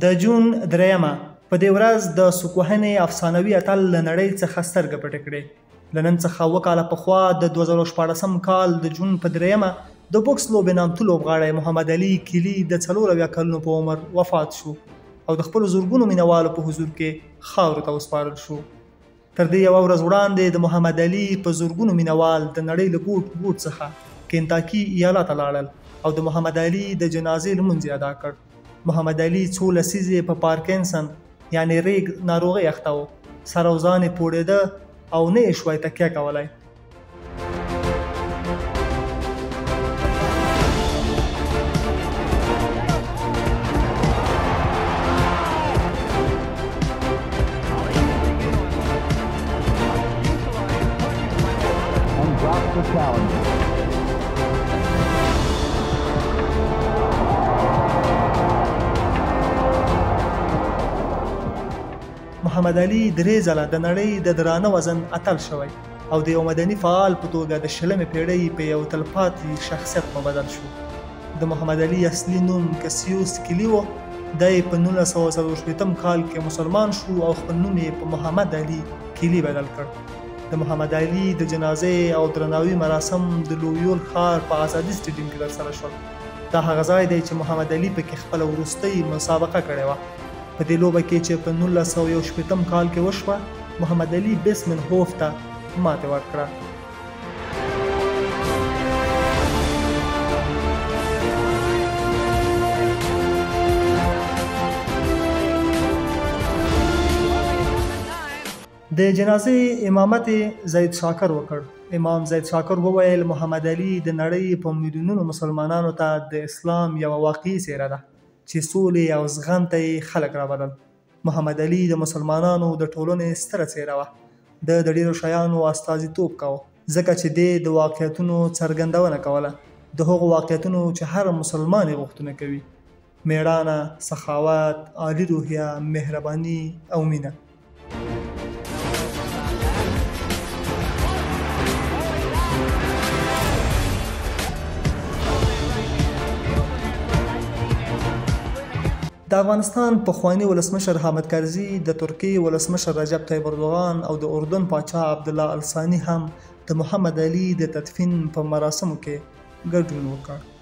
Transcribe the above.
د جون دریمه په دې ورځ د سوکوهنې افسانوي اتل له نړۍ څخه سترګه پټه کړې. له نن څخه 7 کاله پخوا د 2014 کال د جون په دریمه د بوکس لوبې نامتو لوبغاړی محمد علي کیلي د 40 کلونو په عمر وفات شو او د خپلو زرګونو مینوالو په حضور کې خاورو ته وسپارل شو. تر دې یوه ورځ وړاندې د محمد علي په زرګونو مینوال د نړۍ له ګوټ ګوټ څخه کینتاکي ایالت ته لاړل او د محمد علي د جنازې لمونځ یې ادا کړ. محمد علي څو لسیزې په پارکینسن یعنی ریګ ناروغۍ اخته و. سر او ځان یې پوړېده او نه یې شوای تکیه کولی. محمد علي 3 ځله د نړۍ د درانه وزن اتل شوی او د یو مدني فعال په توګه د 20مې پیړۍ په یو تلپاتې شخصیت مبدل شو. د محمد علي اصلي نوم کسیوس کیلي و. دی په 1964 کال کې مسلمان شو او خپل نوم یې په محمد علي کیلي بدل کړ. د محمد علي د جنازې او درناوي مراسم د لویول ښار په ازادي سټیډیم کې ترسره شول. دا هغه ځای دی چې محمد علي پکې خپله وروستۍ مسابقه کړې وه. په دې لوبه کې چې په 1918 کال کې وشوه، محمد علي بیسمنهوف ته ماتې ورکړه. د جنازې امامت زید شاکر وکړ. امام زید شاکر وویل محمد علي د نړۍ په میلیونونو مسلمانانو ته د اسلام یوه واقعي څیره ده چې سولې او زغم ته یې خلک رابلل. محمد علي د مسلمانانو د ټولنې ستره څیره وه. د ډېرو شیانو استازیتوب کوه ځکه چې دی د واقعیتونو څرګندونه کوله، د هغو واقعیتونو چې هر مسلمان یې غوښتنه کوي: میړانه، سخاوت، عالي روحیه، مهرباني او مینه. د افغانستان پخوانی ولسمشر حامد کرزي، د ترکیې ولسمشر رجب طیب اردوغان او د اردن پاچا عبدالله الثاني هم د محمد علي د تدفین په مراسمو کې ګډون وکړ.